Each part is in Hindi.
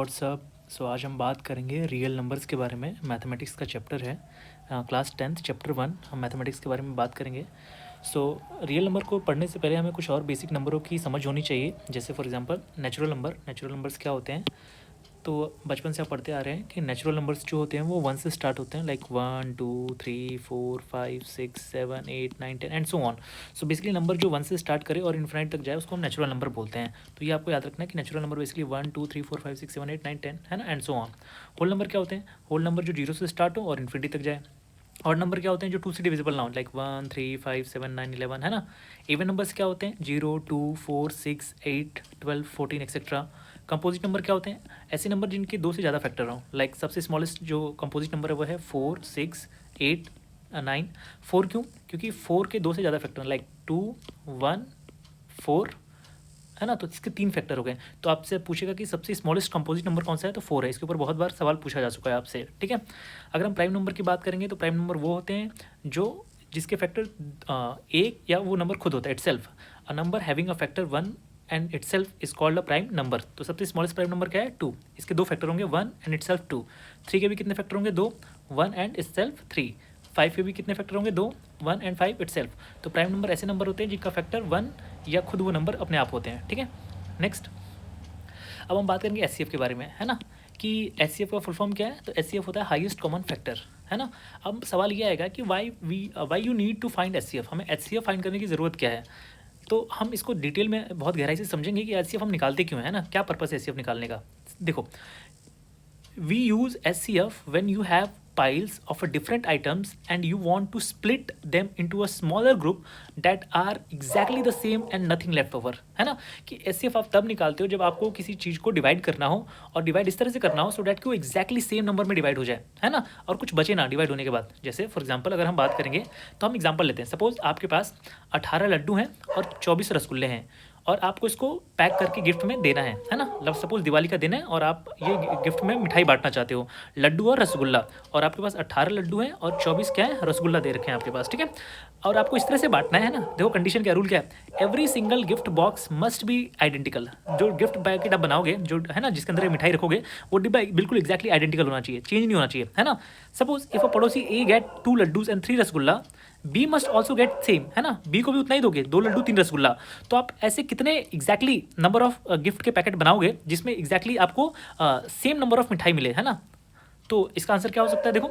व्हाट्सअप। आज हम बात करेंगे रियल नंबर्स के बारे में। मैथमेटिक्स का चैप्टर है, क्लास 10th चैप्टर 1। हम मैथमेटिक्स के बारे में बात करेंगे। रियल नंबर को पढ़ने से पहले हमें कुछ और बेसिक नंबरों की समझ होनी चाहिए। जैसे फॉर एग्जांपल नेचुरल नंबर्स क्या होते हैं। तो बचपन से आप पढ़ते आ रहे हैं कि नेचुरल नंबर्स जो होते हैं वो 1 से स्टार्ट होते हैं, like 1 2 3 4 5 6 7 8 9 10 and so on. So basically number जो 1 से स्टार्ट करे और इन्फिनिट तक जाए उसको हम नेचुरल नंबर बोलते हैं। तो ये आपको याद रखना है कि नेचुरल नंबर बेसिकली 1 2 3 4 5 6 7 8 9 10 है ना, and so on. Whole number क्या होते हैं? होल नंबर जो 0 से स्टार्ट हो और इन्फिनिटी तक जाए। और नंबर क्या होते हैं? जो 2 से डिविजिबल ना हो, लाइक 1 3 5 7 9 11 है ना। इवन नंबर्स क्या होते हैं? 0 2 4 6 8 12 14 एक्सेट्रा। कंपोजिट नंबर क्या होते हैं? ऐसे नंबर जिनके 2 से ज़्यादा फैक्टर हों, लाइक सबसे स्मॉलेस्ट जो कंपोजिट नंबर है वो है 4 6 8 9। 4 क्यों? क्योंकि 4 के 2 से ज़्यादा फैक्टर, लाइक 2 1 4 है ना। तो इसके 3 फैक्टर हो गए। तो आपसे पूछेगा कि सबसे स्मॉलेस्ट कंपोजिट नंबर कौन सा है, तो 4 है। इसके ऊपर बहुत बार सवाल पूछा जा चुका है आपसे, ठीक है। अगर हम प्राइम नंबर की बात करेंगे तो प्राइम नंबर वो होते हैं जो जिसके फैक्टर एक या वो नंबर खुद होता है, itself. A number having a factor 1 and itself is called a prime number. तो सबसे स्मॉलेस्ट प्राइम नंबर क्या है? 2। इसके 2 फैक्टर होंगे, 1 एंड इटसेल्फ 2। 3 के भी कितने फैक्टर होंगे? 2, 1 एंड इटसेल्फ 3। 5 के भी कितने फैक्टर होंगे? 2, 1 एंड 5 इटसेल्फ। तो प्राइम नंबर ऐसे नंबर होते हैं जिनका फैक्टर 1 या खुद वो नंबर अपने आप होते हैं, ठीक है। नेक्स्ट, अब हम बात करेंगे एचसीएफ के बारे में, है ना, कि एचसीएफ का फुल फॉर्म क्या है। तो एचसीएफ होता है हाईएस्ट कॉमन फैक्टर, है ना। अब सवाल ये आएगा कि why you need to find HCF, हमें एचसीएफ फाइंड करने की ज़रूरत क्या है। तो हम इसको डिटेल में बहुत गहराई से समझेंगे कि एचसीएफ हम निकालते क्यों है ना, क्या पर्पस है एचसीएफ निकालने का। देखो, we use SCF when you have piles of a different items and you want to split them into a smaller group that are exactly the same and nothing left over, है ना। कि SCF आप तब निकालते हो जब आपको किसी चीज़ को डिवाइड करना हो, और डिवाइड इस तरह से करना हो सो डैट कि वो एक्जैक्टली सेम नंबर में डिवाइड हो जाए, है ना, और कुछ बचे ना डिवाइड होने के बाद। जैसे फॉर एग्जाम्पल अगर हम बात करेंगे तो हम एग्जाम्पल लेते हैं। सपोज आपके पास 18 लड्डू हैं और 24 रसगुल्ले हैं, और आपको इसको पैक करके गिफ्ट में देना है ना। मतलब सपोज दिवाली का दिन है और आप ये गिफ्ट में मिठाई बांटना चाहते हो, लड्डू और रसगुल्ला, और आपके पास 18 लड्डू हैं और 24 क्या है, रसगुल्ला दे रखे हैं आपके पास, ठीक है। और आपको इस तरह से बांटना है ना। देखो कंडीशन क्या, रूल क्या है, every single gift box must be identical. जो गिफ्ट पैकेट आप बनाओगे, जो है ना, जिसके अंदर ये मिठाई रखोगे, वो डिब्बा बिल्कुल एक्जैक्टली आइडेंटिकल होना चाहिए, चेंज नहीं होना चाहिए, है ना। सपोज इफ अ पड़ोसी A get 2 laddoos and 3 rasgulla, B must also get same, है ना, बी को भी उतना ही दोगे, 2 लड्डू 3 रसगुल्ला। तो आप ऐसे कितने एग्जैक्टली नंबर ऑफ गिफ्ट के पैकेट बनाओगे जिसमें एग्जैक्टली आपको सेम नंबर ऑफ मिठाई मिले, है ना। तो इसका आंसर क्या हो सकता है? देखो,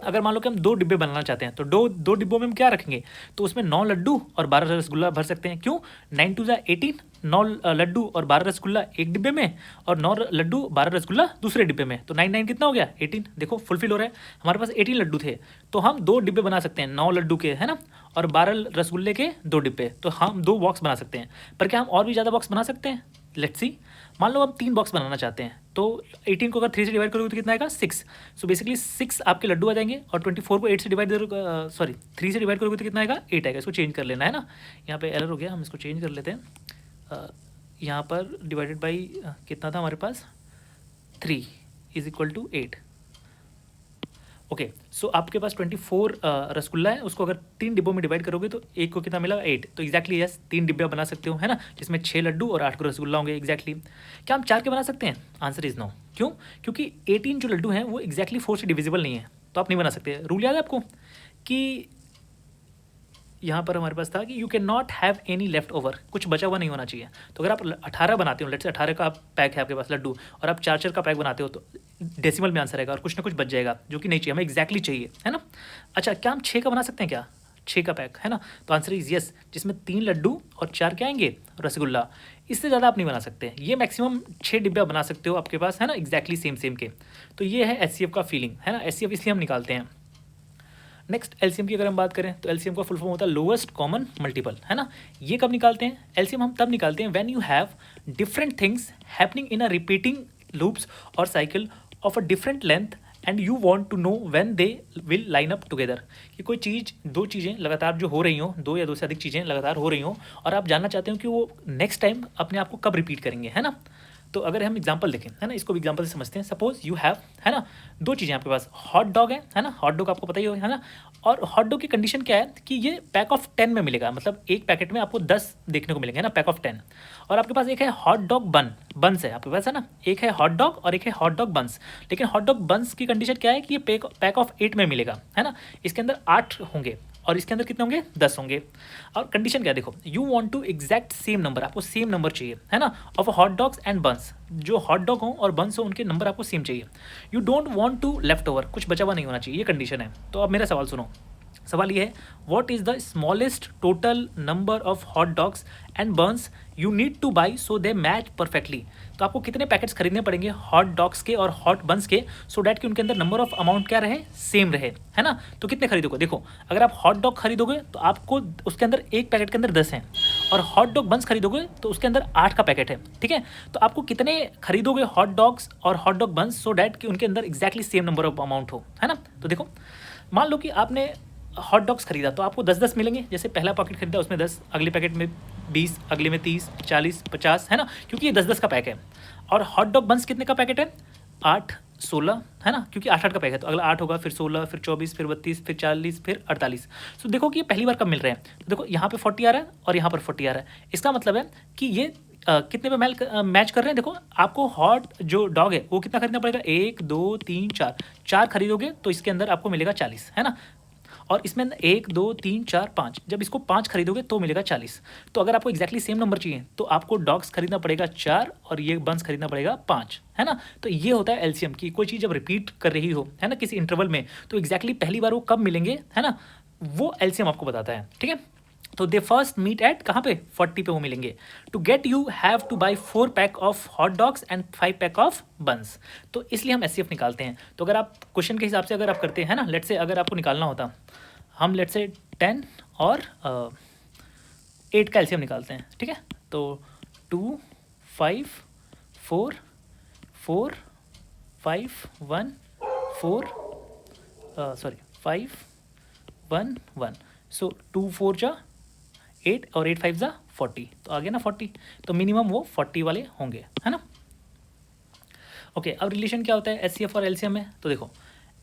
अगर मान लो कि हम 2 डिब्बे बनाना चाहते हैं तो दो डिब्बों में हम क्या रखेंगे, तो उसमें 9 लड्डू और 12 रसगुल्ला भर सकते हैं। क्यों? 9 2 18, 9 लड्डू और 12 रसगुल्ला एक डिब्बे में, और 9 लड्डू 12 रसगुल्ला दूसरे डिब्बे में। तो 9 9 कितना हो गया? 18। देखो फुलफिल हो रहा है। हमारे पास 18 लड्डू थे, तो हम 2 डिब्बे बना सकते हैं, 9 लड्डू के, है ना, और 12 रसगुल्ले के 2 डिब्बे। तो हम 2 बॉक्स बना सकते हैं। पर क्या हम और भी ज़्यादा बॉक्स बना सकते हैं? Let's see. मान लो हम 3 बॉक्स बनाना चाहते हैं, तो 18 को अगर 3 से डिवाइड करोगे तो कितना आएगा? 6। सो बेसिकली 6 आपके लड्डू आ जाएंगे, और 24 को 8 से डिवाइड 3 से डिवाइड करोगे तो कितना आएगा? 8 आएगा। इसको चेंज कर लेना है ना, यहाँ पे एरर हो गया, हम इसको चेंज कर लेते हैं। यहाँ पर डिवाइडेड बाई कितना था हमारे पास? 3 इज इक्वल टू 8। ओके, सो आपके पास 24 रसगुल्ला है, उसको अगर 3 डिब्बों में डिवाइड करोगे तो एक को कितना मिला? 8। तो एक्जैक्टली यस, 3 डिब्बे बना सकते हो, है ना, जिसमें 6 लड्डू और 8 को रसगुल्ला होंगे एक्जैक्टली। क्या हम 4 के बना सकते हैं? Answer is no. क्यों? क्योंकि 18 जो लड्डू हैं वो एक्जैक्टली 4 से डिविजिबल नहीं है, तो आप नहीं बना सकते। रूल याद है आपको कि यहाँ पर हमारे पास था कि you can not have any left over, कुछ बचा हुआ नहीं होना चाहिए। तो अगर आप 18 बनाते हो, लेट्स से 18 का पैक है आपके पास लड्डू, और आप 4 का पैक बनाते हो, तो डेसिमल में आंसर आएगा और कुछ ना कुछ बच जाएगा, जो कि नहीं चाहिए, हमें एक्जैक्टली चाहिए, है ना। अच्छा, क्या हम 6 का बना सकते हैं क्या? 6 का पैक, है ना। तो आंसर इज यस, जिसमें 3 लड्डू और 4 क्या आएंगे? रसगुल्ला। इससे ज़्यादा आप नहीं बना सकते, ये मैक्सिमम 6 डिब्बे बना सकते हो आपके पास, है ना, एक्जैक्टली सेम के। तो ये है एचसीएफ का फीलिंग, है ना। एचसीएफ इसलिए हम निकालते हैं। नेक्स्ट, एलसीएम की अगर हम बात करें तो एलसीएम का फुल फॉर्म होता है लोएस्ट कॉमन मल्टीपल, है ना। ये कब निकालते हैं? एलसीएम हम तब निकालते हैं when you have different things happening in a repeating loops और cycle of a different length and you want to know when they will line up together. कि कोई चीज़, 2 चीज़ें लगातार जो हो रही हो, 2 या 2 से अधिक चीज़ें लगातार हो रही हो, और आप जानना चाहते हो कि वो नेक्स्ट टाइम अपने आप को कब रिपीट करेंगे, है ना। तो अगर हम एग्जांपल देखें, है ना, इसको भी एग्जांपल से समझते हैं। सपोज यू हैव, है ना, दो चीज़ें आपके पास, हॉट डॉग है ना, हॉट डॉग आपको पता ही होगा, है ना। और हॉट डॉग की कंडीशन क्या है कि ये पैक ऑफ 10 में मिलेगा, मतलब एक पैकेट में आपको 10 देखने को मिलेंगे, है ना, पैक ऑफ 10। और आपके पास एक है हॉट डॉग बंस है आपके पास, है ना, एक है हॉट डॉग और एक है हॉट डॉग बंस। लेकिन हॉट डॉग बंस की कंडीशन क्या है कि ये पैक ऑफ 8 में मिलेगा, है ना। इसके अंदर 8 होंगे और इसके अंदर कितने होंगे, 10 होंगे। और कंडीशन क्या है, देखो, you want to exact same number, आपको सेम नंबर चाहिए, है ना, of hot dogs and buns. जो हॉट डॉग हो और बंस हो उनके नंबर आपको सेम चाहिए। You don't want to left over, कुछ बचा हुआ नहीं होना चाहिए, ये कंडीशन है। तो अब मेरा सवाल सुनो। सवाल ये है, what is the smallest total number of hot dogs and buns you need to buy so they match perfectly. तो आपको कितने पैकेट्स खरीदने पड़ेंगे हॉट डॉग्स के और हॉट बंस के, सो डैट कि उनके अंदर नंबर ऑफ अमाउंट क्या रहे, सेम रहे, है ना। तो कितने खरीदोगे, देखो, अगर आप हॉट डॉग खरीदोगे तो आपको उसके अंदर एक पैकेट के अंदर 10 हैं, और हॉट डॉग बंस खरीदोगे तो उसके अंदर 8 का पैकेट है, ठीक है। तो आपको कितने खरीदोगे हॉट डॉग्स और hot dog buns, so that कि उनके अंदर exactly same number of amount हो, है ना। तो देखो, मान लो कि आपने हॉट डॉग्स खरीदा तो आपको 10-10 मिलेंगे। जैसे पहला पैकेट खरीदा उसमें 10, अगले पैकेट में 20, अगले में 30, 40, 50, है ना, क्योंकि ये 10-10 का पैक है। और हॉट डॉग बंस कितने का पैकेट है, 8, 16, है ना, क्योंकि 8-8 का पैक है। तो अगला 8 होगा, फिर 16, फिर 24, फिर 32, फिर 40, फिर 48। तो देखो कि ये पहली बार कब मिल रहे हैं। तो देखो यहाँ पे 40 आ रहा है और यहाँ पर 40 आ रहा है। इसका मतलब है कि ये कितने पे मैच कर रहे हैं। देखो, आपको हॉट जो डॉग है वो कितना खरीदना पड़ेगा, 1, 2, 3, 4 खरीदोगे तो इसके अंदर आपको मिलेगा 40, है ना। और इसमें 1, 2, 3, 4, 5, जब इसको 5 खरीदोगे तो मिलेगा 40। तो अगर आपको एक्जैक्टली सेम नंबर चाहिए तो आपको डॉग्स खरीदना पड़ेगा 4 और ये बंस खरीदना पड़ेगा 5, है ना। तो ये होता है एलसीएम की, कोई चीज़ जब रिपीट कर रही हो, है ना, किसी इंटरवल में, तो एक्जैक्टली पहली बार वो कब मिलेंगे, है ना, वो एलसीएम आपको बताता है, ठीक है। तो दे फर्स्ट मीट एट कहाँ पे, 40 पे वो मिलेंगे। To get you have to buy 4 pack of hot dogs and 5 pack of buns. तो इसलिए हम एचसीएफ निकालते हैं। तो अगर आप क्वेश्चन के हिसाब से अगर आप करते हैं ना, लेट से अगर आपको निकालना होता, हम लेट से 10 और 8 का एलसीएम निकालते हैं, ठीक है। तो 2, 5, 4, 4, 5, 1, 4, 5, 1, 1। सो 2 4 जा 8 और 8 5 जा 40, तो आ गया ना 40। तो मिनिमम वो 40 वाले होंगे, है ना। ओके, अब रिलेशन क्या होता है एचसीएफ और एलसीएम में। तो देखो,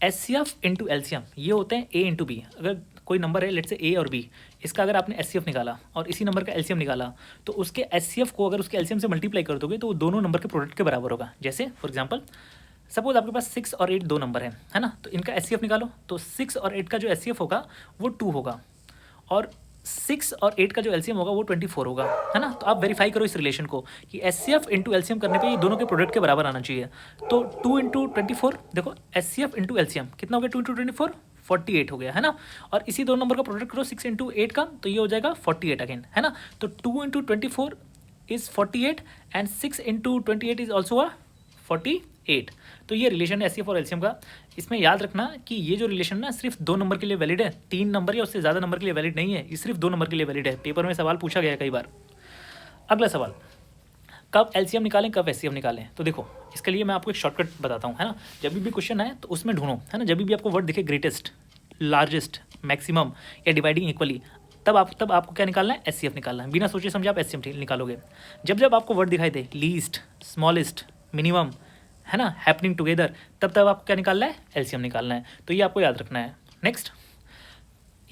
एचसीएफ इंटू एलसीएम ये होते हैं ए इंटू बी। अगर कोई नंबर है लेट से ए और बी, इसका अगर आपने एचसीएफ निकाला और इसी नंबर का एलसीएम निकाला, तो उसके एचसीएफ को अगर उसके एलसीएम से मल्टीप्लाई कर दोगे तो वो दोनों नंबर के प्रोडक्ट के बराबर होगा। जैसे फॉर एग्जांपल, सपोज आपके पास 6 और 8 दो नंबर है ना, तो इनका एचसीएफ निकालो, तो 6 और 8 का जो एचसीएफ होगा वो 2 होगा, और 6 और 8 का जो एलसीएम होगा वो 24 होगा, है ना। तो आप वेरीफाई करो इस रिलेशन को कि एचसीएफ इंटू एलसीएम करने पे ये दोनों के प्रोडक्ट के बराबर आना चाहिए। तो 2 इंटू 24, देखो एचसीएफ इंटू एलसीएम कितना हो गया, 2 इंटू 24 48 हो गया, है ना। और इसी दो नंबर का प्रोडक्ट करो 6 इंटू 8 का, तो ये हो जाएगा 48 अगेन, है ना। तो 2 into 24 is 48 and 6 into 28 is also a 48। तो ये रिलेशन है एचसीएफ और एलसीएम का। इसमें याद रखना कि ये जो रिलेशन ना सिर्फ 2 नंबर के लिए वैलिड है, 3 नंबर या उससे ज़्यादा नंबर के लिए वैलिड नहीं है, ये सिर्फ 2 नंबर के लिए वैलिड है। पेपर में सवाल पूछा गया है कई बार। अगला सवाल, कब एलसीएम निकालें कब एचसीएफ निकालें। तो देखो, इसके लिए मैं आपको एक शॉर्टकट बताता हूँ, है ना। जब भी क्वेश्चन आए तो उसमें ढूंढो, है ना, जब भी आपको वर्ड दिखे ग्रेटेस्ट, लार्जेस्ट, मैक्सिमम या डिवाइडिंग इक्वली, तब आपको क्या निकालना है, एचसीएफ निकालना है। बिना सोचे समझे आप एचसीएफ निकालोगे। जब आपको वर्ड दिखाई दे लीस्ट, स्मॉलेस्ट, मिनिमम, है ना, हैपनिंग टुगेदर, तब आपको क्या निकालना है, एलसीएम निकालना है। तो ये आपको याद रखना है। नेक्स्ट,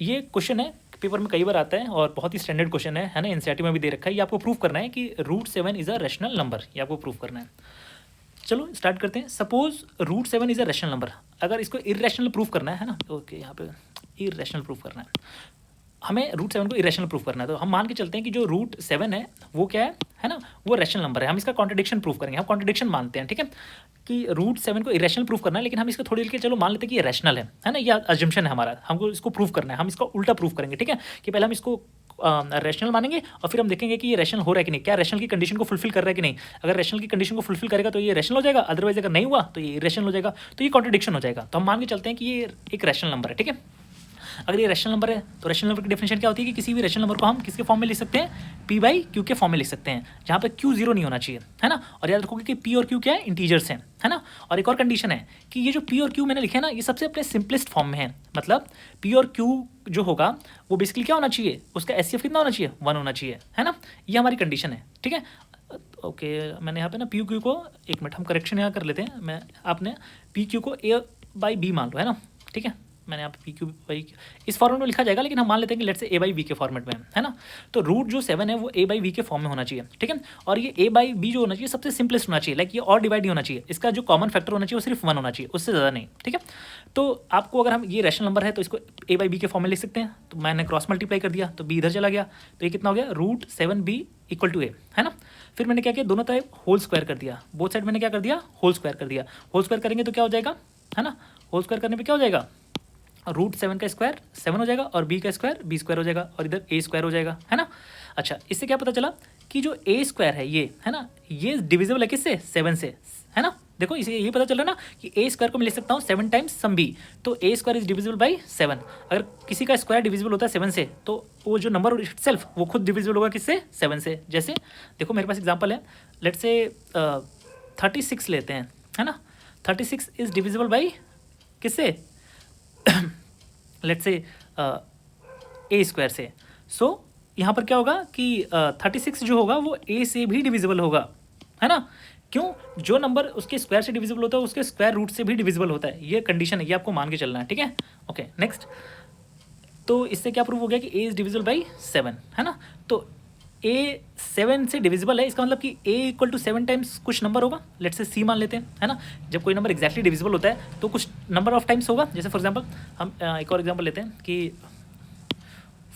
ये क्वेश्चन है पेपर में कई बार आता है और बहुत ही स्टैंडर्ड क्वेश्चन है ना, एनसीईआरटी में भी दे रखा है। ये आपको प्रूव करना है कि √7 इज़ अ रैशनल नंबर, ये आपको प्रूव करना है। चलो स्टार्ट करते हैं। Suppose √7 is a rational number, अगर इसको इरेशनल प्रूफ करना है ना, ओके, यहाँ पे इरेशनल प्रूफ करना है, हमें √7 को इरेशनल प्रूफ करना है। तो हम मान के चलते हैं कि जो √7 है वो क्या है ना, वो रैशनल नंबर है। हम इसका कॉन्ट्रडिक्शन प्रूफ करेंगे, हम कॉन्ट्रडिक्शन मानते हैं, ठीक है, कि √7 को इरेशनल प्रूफ करना है, लेकिन हम इसको थोड़ी देर के चलो मान लेते हैं कि ये रैशनल है ना, ये अजम्पशन है हमारा, हमको इसको प्रूफ करना है। हम इसको उल्टा प्रूफ करेंगे, ठीक है, कि पहले हम इसको रैशनल मानेंगे और फिर हम देखेंगे कि ये रैशनल हो रहा है कि नहीं, क्या रैशनल की कंडीशन को फुलफिल कर रहा है कि नहीं। अगर रैशनल की कंडीशन को फुलफिल करेगा तो ये रैशनल हो जाएगा, अदरवाइज अगर नहीं हुआ तो ये इरेशनल हो जाएगा, तो ये कॉन्ट्रडिक्शन हो जाएगा। तो हम मान के चलते हैं कि ये एक रैशनल नंबर है, ठीक है। अगर ये रैशनल नंबर है तो रैशनल नंबर की डेफिनेशन क्या होती है कि किसी भी रैशनल नंबर को हम किसके फॉर्म में लिख सकते हैं, p/q के फॉर्म में लिख सकते हैं, जहाँ पे q 0 नहीं होना चाहिए, है ना। और याद रखोगे कि p और q क्या है, इंटीजर्स हैं, है ना। और एक और कंडीशन है कि ये जो p और q मैंने लिखे ना, ये सबसे अपने सिंपलेस्ट फॉर्म में है। मतलब p और q जो होगा वो बेसिकली क्या होना चाहिए, उसका एचसीएफ कितना होना चाहिए, 1 होना चाहिए, है ना। ये हमारी कंडीशन है, ठीक है। ओके मैंने यहाँ पे ना पी क्यू को, एक मिनट हम करेक्शन यहाँ कर लेते हैं, मैं आपने पी क्यू को ए बाई बी मान लो, है ना, ठीक है। मैंने यहाँ पे पी क्यू बाई इस फॉर्मेट में लिखा जाएगा, लेकिन हम मान लेते हैं कि लेट से ए बाई बी के फॉर्मेट में है ना। तो रूट जो 7 है वो ए बाई बी के फॉर्म में होना चाहिए, ठीक है। और ये ए बाई बी जो होना चाहिए सबसे सिंपलेस्ट होना चाहिए, लाइक ये और डिवाइड नहीं होना चाहिए, इसका जो कॉमन फैक्टर होना चाहिए वो सिर्फ 1 होना चाहिए, उससे ज़्यादा नहीं, ठीक है। तो आपको अगर हम ये रैशनल नंबर है तो इसको ए बाई बी के फॉर्म में लिख सकते हैं। तो मैंने क्रॉस मल्टीप्लाई कर दिया तो बी इधर चला गया, तो ये कितना हो गया, √7b इक्वल टू ए, है ना। फिर मैंने क्या किया, दोनों तरफ होल स्क्वायर कर दिया, बोथ साइड मैंने क्या कर दिया, होल स्क्वायर कर दिया। होल स्क्वायर करेंगे तो क्या हो जाएगा, है ना, होल स्क्वायर करने पे क्या हो जाएगा, √7 का स्क्वायर 7 हो जाएगा और b का स्क्वायर b स्क्वायर हो जाएगा और इधर a स्क्वायर हो जाएगा, है ना। अच्छा इससे क्या पता चला कि जो a स्क्वायर है ये, है ना, ये डिविजिबल है किससे, 7 से, है ना। देखो इसे ये पता चल रहा है ना कि a स्क्वायर को मैं लिख सकता हूँ 7 टाइम्स सम b, तो a square is divisible by 7। अगर किसी का स्क्वायर डिविजिबल होता है 7 से तो वो जो नंबर इटसेल्फ वो खुद डिविजिबल होगा किससे, 7 से। जैसे देखो मेरे पास एग्जाम्पल है, लेट्स से 36 लेते हैं, है ना। 36 इज डिविजिबल बाई किससे, लेट्स से ए स्क्वायर से। सो यहाँ पर क्या होगा कि 36 जो होगा वो ए से भी डिविजिबल होगा, है ना। क्यों, जो नंबर उसके स्क्वायर से डिविजिबल होता है उसके स्क्वायर रूट से भी डिविजिबल होता है, ये कंडीशन है, ये आपको मान के चलना है, ठीक है। ओके नेक्स्ट, तो इससे क्या प्रूव हो गया कि ए इज डिविजिबल बाई 7, है ना। तो ए 7 से डिविजिबल है, इसका मतलब कि ए इक्वल टू 7 टाइम्स कुछ नंबर होगा, लेट्स से सी मान लेते हैं, है ना। जब कोई नंबर एक्जैक्टली डिविजिबल होता है तो कुछ नंबर ऑफ टाइम्स होगा। जैसे फॉर एग्जांपल हम एक और एग्जांपल लेते हैं कि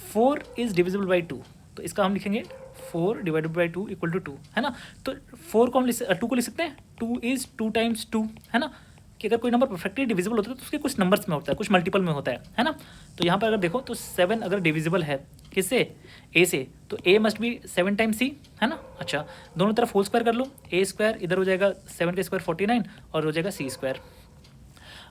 4 इज़ डिविजिबल बाई 2, तो इसका हम लिखेंगे 4 डिवाइडेड बाई 2 इक्वल टू 2, है ना। तो 4 को हम 2 को लिख सकते हैं, 2 इज़ 2 टाइम्स 2, है ना, कि अगर कोई नंबर परफेक्टली डिविजिबल होता है तो उसके कुछ नंबर्स में होता है, कुछ मल्टीपल में होता है ना। तो यहाँ पर अगर देखो तो 7 अगर डिविजिबल है किससे, ए से, तो ए मस्ट बी 7 टाइम्स सी, है ना। अच्छा दोनों तरफ होल स्क्वायर कर लो, ए स्क्वायर इधर हो जाएगा 7 का स्क्वायर 49 और हो जाएगा सी स्क्वायर।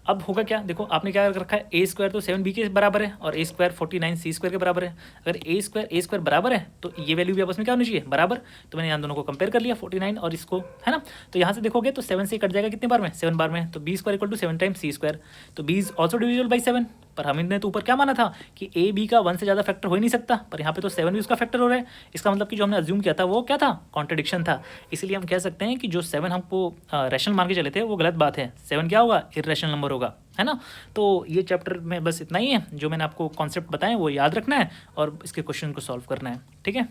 अब होगा क्या, देखो आपने क्या रखा है, ए स्क्वायर तो 7b के बराबर है और ए स्क्वायर 49 सी स्क्वायर के बराबर है। अगर ए स्क्वायर बराबर है तो ये वैल्यू भी आपस में क्या होनी चाहिए, बराबर। तो मैंने यहाँ दोनों को कंपेयर कर लिया 49 और इसको, है ना। तो यहाँ से देखोगे तो 7 से कट जाएगा कितने बार में, 7 बार में, तो b square equal to 7 times C square. तो b is also divisible by 7, पर हमने तो ऊपर क्या माना था कि ए बी का 1 से ज़्यादा फैक्टर हो ही नहीं सकता, पर यहाँ पे तो 7 भी उसका फैक्टर हो रहा है। इसका मतलब कि जो हमने अज्यूम किया था वो क्या था, कॉन्ट्रडिक्शन था। इसलिए हम कह सकते हैं कि जो 7 हमको रैशनल मान के चले थे वो गलत बात है, 7 क्या होगा, इर्रेशनल नंबर होगा, है ना। तो ये चैप्टर में बस इतना ही है, जो मैंने आपको कॉन्सेप्ट बताए वो याद रखना है और इसके क्वेश्चन को सॉल्व करना है, ठीक है।